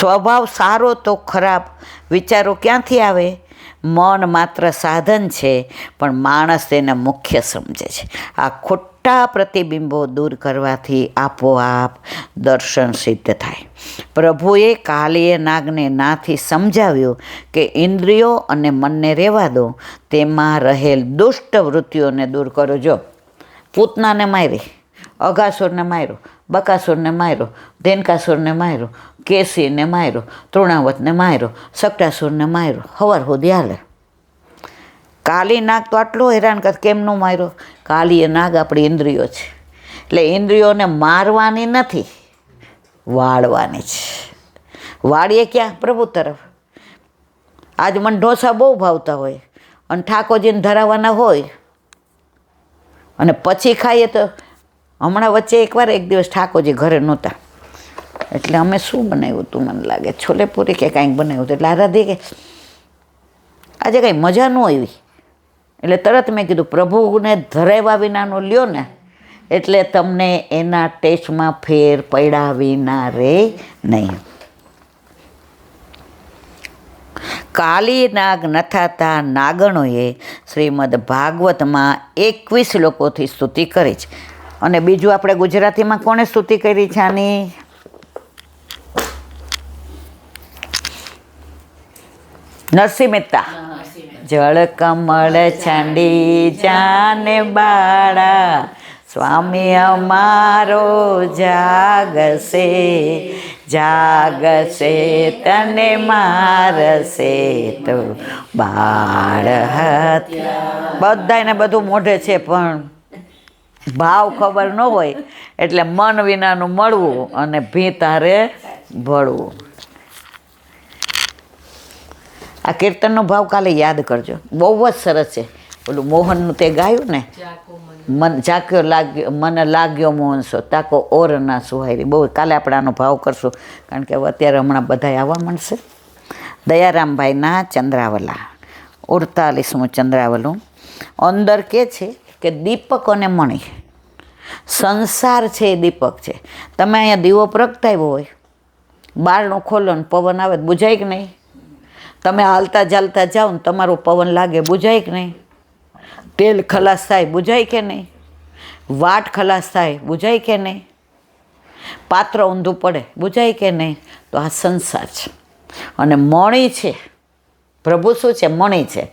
સ્વભાવ સારો તો ખરાબ વિચારો ક્યાંથી આવે? મન માત્ર સાધન છે, પણ માણસ તેને મુખ્ય સમજે છે. આ ખોટા પ્રતિબિંબો દૂર કરવાથી આપોઆપ દર્શન સિદ્ધ થાય. પ્રભુએ કાલીય નાગને નાથી સમજાવ્યું કે ઇન્દ્રિયો અને મનને રહેવા દો, તેમાં રહેલ દુષ્ટ વૃત્તિઓને દૂર કરો. જો પૂતનાને મારી, અઘાસુરને માર્યો, બકાસુરને માર્યો, ધેનકાસુરને માર્યો, કેસીને માર્યો, તૃણાવતને માર્યો, સકટાસુરને માર્યો, હવાર સુધી હાલે. કાલી નાગ તો આટલો હેરાન કર, કેમ ન માર્યો? કાલીય નાગ આપણી ઇન્દ્રિયો છે, એટલે ઇન્દ્રિયોને મારવાની નથી, વાળવાની છે. વાળીએ ક્યાં? પ્રભુ તરફ. આજ મને ઢોસા બહુ ભાવતા હોય અને ઠાકોરજીને ધરાવવાના હોય અને પછી ખાઈએ તો, હમણાં વચ્ચે એક દિવસ ઠાકોરજી ઘરે નહોતા, એટલે અમે શું બનાવ્યું હતું, મને લાગે છોલે પૂરી કે કાંઈક બનાવ્યું હતું. એટલે આરાધી કે આજે કાંઈ મજા ન આવી, એટલે તરત મેં કીધું પ્રભુને ધરાવ્યા વિનાનો લ્યો ને, એટલે તમને એના ટેસ્ટમાં ફેર પડ્યા વિના રે નહીં. કાલી નાગ નથાતા નાગણોએ શ્રીમદ ભાગવતમાં 21 શ્લોકોથી સ્તુતિ કરી છે. અને બીજું આપણે ગુજરાતીમાં કોણે સ્તુતિ કરી છે આની? નરસિંહ મહેતા. જળ કમળ છંડી જાને બાળા, સ્વામી અમારો જાગશે, જાગશે તને મારશે તો બાળ હત્યા. બધાને બધું મોઢે છે, પણ ભાવ ખબર ન હોય, એટલે મન વિનાનું મળવું અને ભીતારે ભળવું. આ કીર્તનનો ભાવ કાલે યાદ કરજો, બહુ જ સરસ છે. ઓલું મોહનનું તે ગાયું ને, મન ઝાક્યો લાગ્યો, મને લાગ્યો મોહનસો તાકો ઓર ના સુહારી. બહુ કાલે આપણે આનો ભાવ કરશું, કારણ કે અત્યારે હમણાં બધા આવવા મળશે. દયારામભાઈના ચંદ્રાવલા, 48મું ચંદ્રાવલું. અંદર કે છે કે દીપક અને મણી, સંસાર છે એ દીપક છે. તમે અહીંયા દીવો પ્રગટાવ્યો હોય, બારણું ખોલો ને પવન આવે તો બુઝાય કે નહીં? તમે હાલતા ચાલતા જાઓ ને તમારો પવન લાગે, બુઝાય કે નહીં? તેલ ખલાસ થાય, બુઝાય કે નહીં? વાટ ખલાસ થાય, બુઝાય કે નહીં? પાત્ર ઊંધું પડે, બુઝાય કે નહીં? તો આ સંસાર છે. અને મણી છે, પ્રભુ શું છે? મણી છે.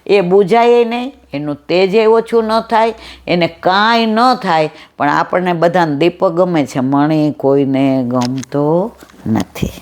એ બુઝાય નહીં, એનું તેજ ઓછું ન થાય, એને કાંઈ ન થાય, પણ આપણને બધાને દીપક ગમે છે, મણી કોઈને ગમતો નથી.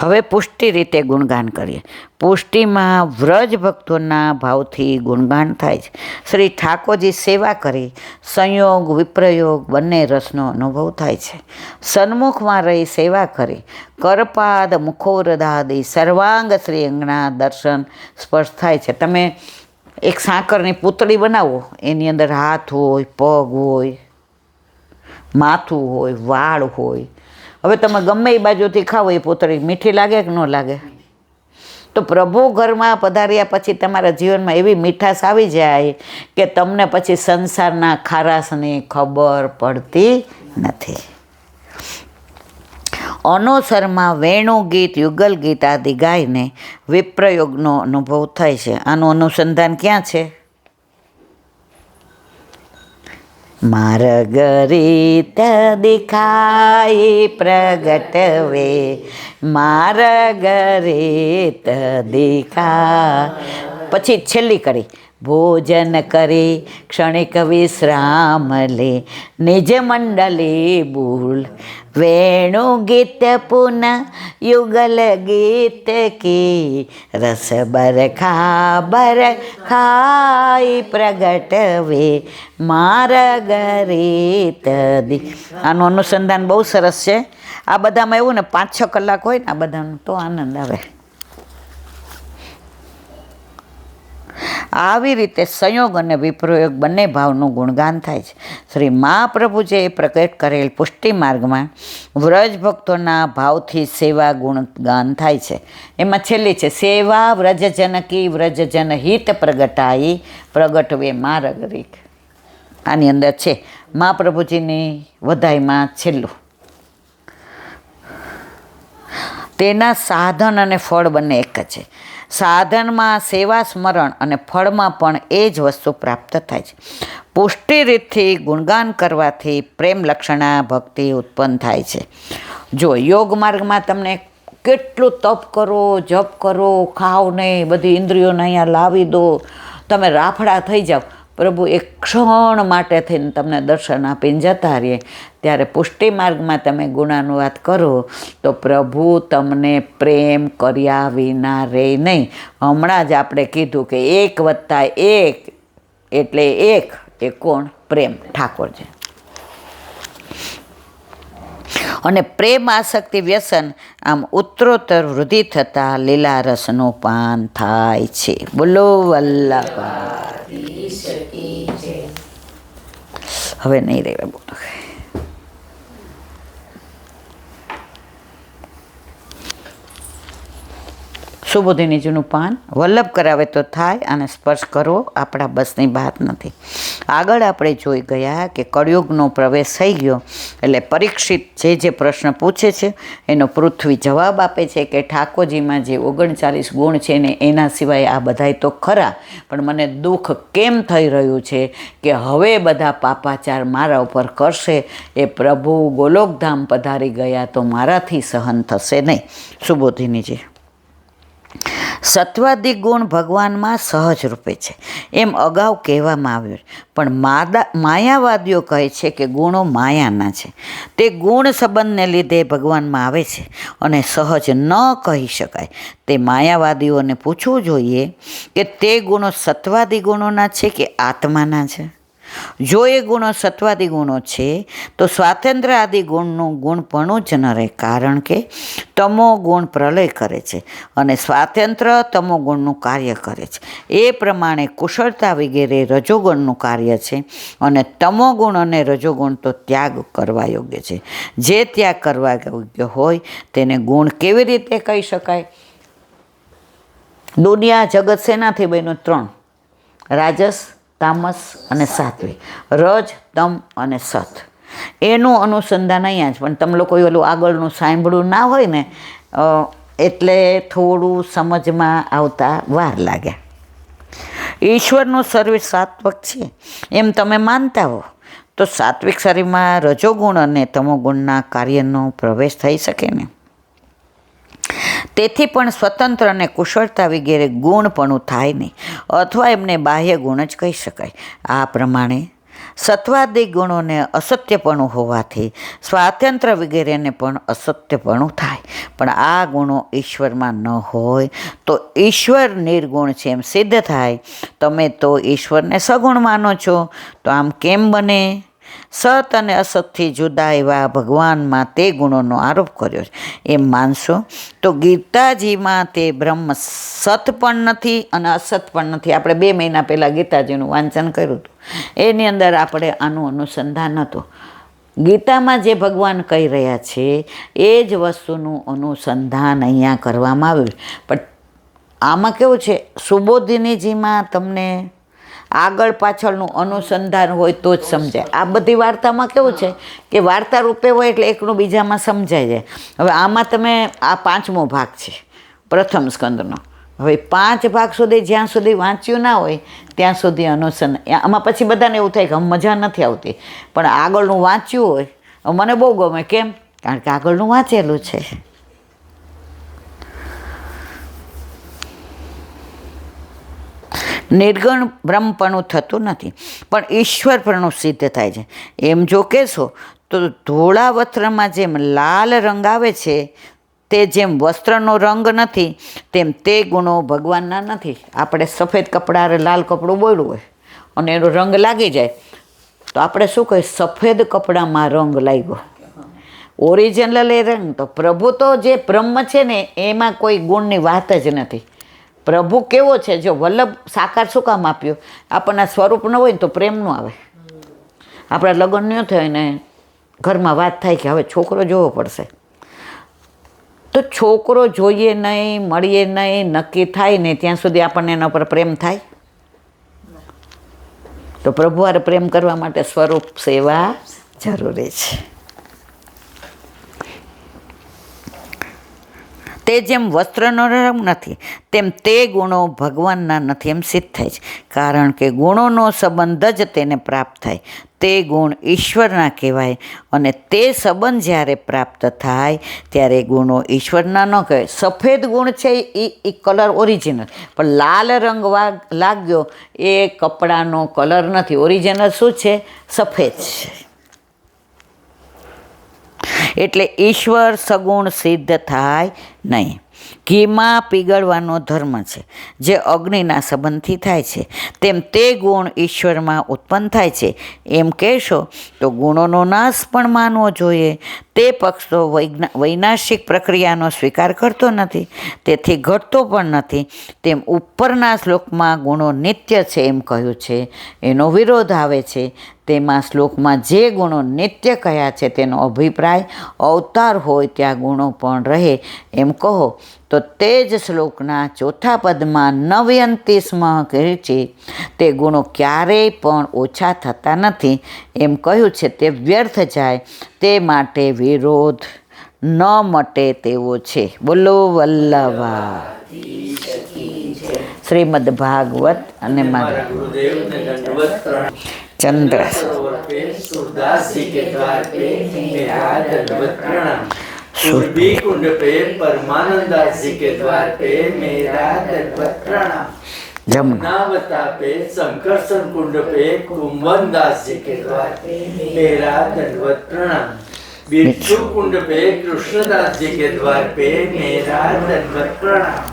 હવે પુષ્ટિ રીતે ગુણગાન કરીએ. પુષ્ટિમાં વ્રજ ભક્તોના ભાવથી ગુણગાન થાય છે. શ્રી ઠાકોરજી સેવા કરી સંયોગ વિપ્રયોગ બંને રસનો અનુભવ થાય છે. સન્મુખમાં રહી સેવા કરી કરપાદ મુખોરદાદી સર્વાંગ શ્રી અંગના દર્શન સ્પર્શ થાય છે. તમે એક સાકરની પૂતળી બનાવો, એની અંદર હાથ હોય, પગ હોય, માથું હોય, વાળ હોય. હવે તમે ગમે એ બાજુથી ખાવો, એ પૂતળી મીઠી લાગે કે ન લાગે? તો પ્રભુ ઘરમાં પધાર્યા પછી તમારા જીવનમાં એવી મીઠાશ આવી જાય કે તમને પછી સંસારના ખારાશની ખબર પડતી નથી. અનોસરમાં વેણુ ગીત, યુગલ ગીત આદિ ગાઈને વિપ્રયોગનો અનુભવ થાય છે. આનું અનુસંધાન ક્યાં છે? માર્ગ રીત દિખાઈ પ્રગટ વે, માર્ગ રીત દિખાય. પછી છેલ્લી કરી ભોજન કરી ક્ષણિક વિશ્રામ લે, નિજ મંડલી ભૂલ વેણુ ગીત પુન યુગલ ગીત કી રસ બરખાઈ પ્રગટ વે, માર્ગ રીત દી. આનું અનુસંધાન બહુ સરસ છે. આ બધામાં એવું ને 5-6 કલાક હોય ને આ બધાનું તો આનંદ આવે. આવી રીતે સંયોગ અને વિપ્રયોગ બંને ભાવનું ગુણગાન થાય છે. શ્રી મહાપ્રભુજીએ પ્રગટ કરેલ પુષ્ટિ માર્ગમાં વ્રજ ભક્તોના ભાવથી સેવા ગુણગાન થાય છે. એમાં છેલ્લી છે, સેવા વ્રજ જનકી વ્રજ જન હિત પ્રગટાઈ પ્રગટવે માર્ગ રીક. આની અંદર છે મહાપ્રભુજીની વધાઈમાં છેલ્લું, તેના સાધન અને ફળ બંને એક જ છે. સાધનમાં સેવા સ્મરણ અને ફળમાં પણ એ જ વસ્તુ પ્રાપ્ત થાય છે. પુષ્ટિ રીતથી ગુણગાન કરવાથી પ્રેમ લક્ષણા ભક્તિ ઉત્પન્ન થાય છે. જો યોગ માર્ગમાં તમને કેટલું તપ કરો, જપ કરો, ખાઓ નહીં, બધી ઇન્દ્રિયોને અહીંયા લાવી દો, તમે રાફડા થઈ જાઓ, પ્રભુ એક ક્ષણ માટે થઈને તમને દર્શન આપીને જતા રહીએ. ત્યારે પુષ્ટિ માર્ગમાં તમે ગુણાનુવાદ કરો તો પ્રભુ તમને પ્રેમ કર્યા વિના રહે નહીં. હમણાં જ આપણે કીધું કે 1+1 એટલે 1 એ કોણ? પ્રેમ, ઠાકોરજી. અને પ્રેમ આસક્તિ વ્યસન આમ ઉત્તરોત્તર વૃદ્ધિ થતાં લીલા રસનું પાન થાય છે. બોલો વલ્લભાધીશ કી જય. હવે નહીં રહેવા બોલો. સુબોધિનીજીનું પાન વલ્લભ કરાવે તો થાય, અને સ્પર્શ કરવો આપણા બસની વાત નથી. આગળ આપણે જોઈ ગયા કે કળિયુગનો પ્રવેશ થઈ ગયો એટલે પરીક્ષિત જે પ્રશ્ન પૂછે છે એનો પૃથ્વી જવાબ આપે છે કે ઠાકોરજીમાં જે 39 ગુણ છે ને એના સિવાય આ બધાય તો ખરા, પણ મને દુઃખ કેમ થઈ રહ્યું છે કે હવે બધા પાપાચાર મારા ઉપર કરશે. એ પ્રભુ ગોલોકધામ પધારી ગયા તો મારાથી સહન થશે નહીં. સુબોધિનીજી, સત્વાદિક ગુણ ભગવાનમાં સહજ રૂપે છે એમ અગાઉ કહેવામાં આવ્યું, પણ માયાવાદીઓ કહે છે કે ગુણો માયાના છે. તે ગુણ સંબંધને લીધે ભગવાનમાં આવે છે અને સહજ ન કહી શકાય. તે માયાવાદીઓને પૂછવું જોઈએ કે તે ગુણો સત્વાદી ગુણોના છે કે આત્માના છે. જો એ ગુણો સત્વાદી ગુણો છે તો સ્વાતંત્ર્ય આદિ ગુણનું ગુણપણું જ ન રહે, કારણ કે તમો ગુણ પ્રલય કરે છે અને સ્વાતંત્ર્ય તમો ગુણનું કાર્ય કરે છે. એ પ્રમાણે કુશળતા વગેરે રજોગુણનું કાર્ય છે અને તમો ગુણ અને રજોગુણ તો ત્યાગ કરવા યોગ્ય છે. જે ત્યાગ કરવા યોગ્ય હોય તેને ગુણ કેવી રીતે કહી શકાય? દુનિયા જગત શેનાથી બન્યું? 3: રાજસ, તામસ અને સાત્વિક. રજ, તમ અને સત. એનું અનુસંધાન અહીંયા જ. પણ તમે લોકો ઓલું આગળનું સાંભળ્યું ના હોય ને એટલે થોડું સમજમાં આવતા વાર લાગે. ઈશ્વરનું શરીર સાત્વિક છે એમ તમે માનતા હો તો સાત્વિક શરીરમાં રજોગુણ અને તમોગુણના કાર્યનો પ્રવેશ થઈ શકે ને. તેથી પણ સ્વતંત્ર અને કુશળતા વગેરે ગુણપણું થાય નહીં, અથવા એમને બાહ્ય ગુણ જ કહી શકાય. આ પ્રમાણે સત્વાદિક ગુણોને અસત્યપણું હોવાથી સ્વાતંત્ર્ય વગેરેને પણ અસત્યપણું થાય. પણ આ ગુણો ઈશ્વરમાં ન હોય તો ઈશ્વર નિર્ગુણ છે એમ સિદ્ધ થાય. તમે તો ઈશ્વરને સગુણ માનો છો, તો આમ કેમ બને? સત અને અસતથી જુદા એવા ભગવાનમાં તે ગુણોનો આરોપ કર્યો છે એમ માનશો તો ગીતાજીમાં તે બ્રહ્મ સત પણ નથી અને અસત પણ નથી. આપણે 2 મહિના પહેલાં ગીતાજીનું વાંચન કર્યું હતું, એની અંદર આપણે આનું અનુસંધાન હતું. ગીતામાં જે ભગવાન કહી રહ્યા છે એ જ વસ્તુનું અનુસંધાન અહીંયા કરવામાં આવ્યું. પણ આમાં કેવું છે, સુબોધિનીજીમાં તમને આગળ પાછળનું અનુસંધાન હોય તો જ સમજાય. આ બધી વાર્તામાં કેવું છે કે વાર્તા રૂપે હોય એટલે એકનું બીજામાં સમજાઈ જાય. હવે આમાં તમે આ 5મો ભાગ છે પ્રથમ સ્કંદનો. હવે 5 ભાગ સુધી જ્યાં સુધી વાંચ્યું ના હોય ત્યાં સુધી અનુસંધાન. આમાં પછી બધાને એવું થાય કે મજા નથી આવતી, પણ આગળનું વાંચ્યું હોય મને બહુ ગમે. કેમ? કારણ કે આગળનું વાંચેલું છે. નિર્ગુણ બ્રહ્મપણું થતું નથી, પણ ઈશ્વરપણું સિદ્ધ થાય છે. એમ જો કહેશો તો ધોળા વસ્ત્રમાં જેમ લાલ રંગ આવે છે તે જેમ વસ્ત્રનો રંગ નથી તેમ તે ગુણો ભગવાનના નથી. આપણે સફેદ કપડાં લાલ કપડું બોલ્યું હોય અને એનો રંગ લાગી જાય તો આપણે શું કહીએ? સફેદ કપડામાં રંગ લાગ્યો. ઓરિજિનલ એ રંગ તો પ્રભુ તો જે બ્રહ્મ છે ને એમાં કોઈ ગુણની વાત જ નથી. પ્રભુ કેવો છે? જો વલ્લભ સાકાર શું કામ આપ્યો? આપણના સ્વરૂપ ન હોય ને તો પ્રેમ ન આવે. આપણા લગ્ન ન થાય ને ઘરમાં વાત થાય કે હવે છોકરો જોવો પડશે, તો છોકરો જોઈએ નહીં, મળીએ નહીં, નક્કી થાય ને ત્યાં સુધી આપણને એના પર પ્રેમ થાય? તો પ્રભુ હારે પ્રેમ કરવા માટે સ્વરૂપ સેવા જરૂરી છે. તે જેમ વસ્ત્રનો રંગ નથી તેમ તે ગુણો ભગવાનના નથી એમ સિદ્ધ થાય છે. કારણ કે ગુણોનો સંબંધ જ તેને પ્રાપ્ત થાય, તે ગુણ ઈશ્વરના કહેવાય. અને તે સંબંધ જ્યારે પ્રાપ્ત થાય ત્યારે ગુણો ઈશ્વરના ન કહેવાય. સફેદ ગુણ છે એ કલર ઓરિજિનલ, પણ લાલ રંગ લાગ્યો એ કપડાનો કલર નથી. ઓરિજિનલ શું છે? સફેદ છે. એટલે ઈશ્વર સગુણ સિદ્ધ થાય નહીં. ઘીમાં પીગળવાનો ધર્મ છે જે અગ્નિના સંબંધથી થાય છે, તેમ તે ગુણ ઈશ્વરમાં ઉત્પન્ન થાય છે એમ કહેશો તો ગુણોનો નાશ પણ માનવો જોઈએ. તે પક્ષ તો વૈનાશિક પ્રક્રિયાનો સ્વીકાર કરતો નથી, તેથી ઘટતો પણ નથી. તેમ ઉપરના શ્લોકમાં ગુણો નિત્ય છે એમ કહ્યું છે, એનો વિરોધ આવે છે. તેમાં શ્લોકમાં જે ગુણો નિત્ય કહ્યા છે તેનો અભિપ્રાય અવતાર હોય ત્યાં ગુણો પણ રહે એમ કહો, તો તે જ શ્લોકના ચોથા પદમાં નવ્યંતીસમાં કહે છે તે ગુણો ક્યારેય પણ ઓછા થતા નથી એમ કહ્યું છે તે વ્યર્થ જાય, તે માટે વિરોધ ન મટે તેવો છે. બોલો વલ્લભા. શ્રીમદ ભાગવત અને મારા चंद्र सूर्य कुंड पे परमानंद दास जी के द्वार पे मेरा दंडवत प्रणाम। जमुनावता पे संकर्षण कुंड पे कुंभन दास जी के द्वार पे मेरा दंडवत प्रणाम। बिच्छू कुंड पे कृष्णदास जी के द्वार पे मेरा दंडवत प्रणाम।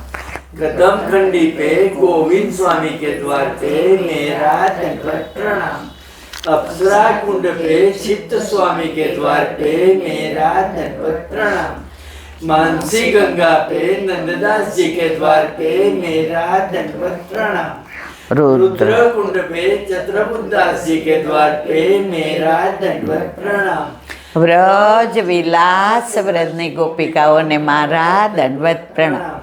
कदम खंडी पे गोविंद स्वामी के द्वार पे मेरा दंडवत प्रणाम। अप्सरा कुंड पे चित्त स्वामी के द्वार पे मेरा दंडवत प्रणाम। मानसी गंगा पे नंददास जी के द्वार पे मेरा दंडवत प्रणाम। रुद्र कुंड पे चत्रबुद्धास जी के द्वार पे मेरा दंडवत प्रणाम। व्रज विलास व्रजनी गोपिकाओं ने मारा दंडवत प्रणाम।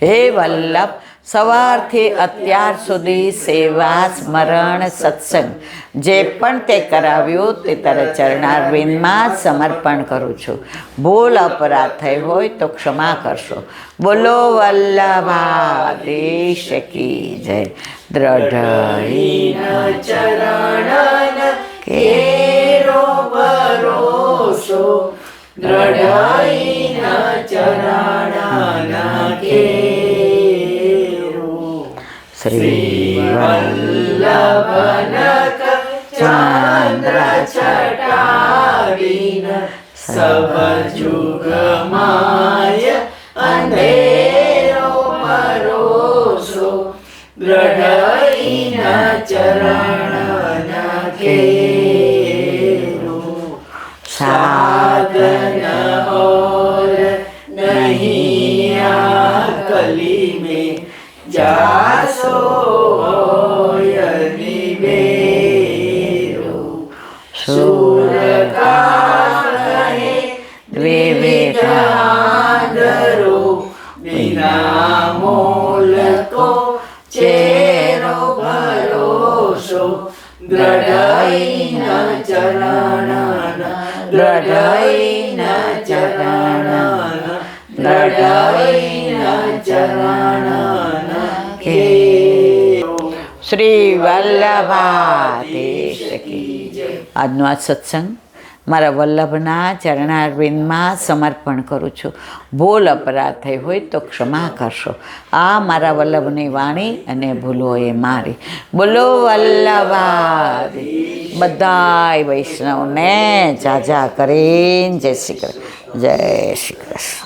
हे वल्लभ, સવારથી અત્યાર સુધી સેવા, સ્મરણ, સત્સંગ જે પણ તે કરાવ્યું તે તારા ચરણારવિંદમાં સમર્પણ કરું છું. ભૂલ અપરાધ થઈ હોય તો ક્ષમા કરશો. બોલો વલ્લભાધીશ કી જય. દ્રઢ ચરણ કેરો ભરોસો, દ્રઢ ચરણ કે श्री वल्लभनक चंद्र छटावीन सब जुग माय अंधेरो परोसो, दृढ़ चरण केरो साधन और नहीं कली में जासो निवेरो। सूर का कहे विवेकांदरो, बिना मोल को चेरो भरोसो, दृढ़ चरण दृढ़ चरण दृढ़ चरण શ્રી વલ્લભાધીશ કી જય. આજનો આ સત્સંગ મારા વલ્લભના ચરણારવિંદમાં સમર્પણ કરું છું. ભૂલ અપરાધ થઈ હોય તો ક્ષમા કરશો. આ મારા વલ્લભની વાણી અને ભૂલો એ મારી. બોલો વલ્લભાધીશ. બધાય વૈષ્ણવને જાજા કરીને જય શ્રી કૃષ્ણ. જય શ્રી કૃષ્ણ.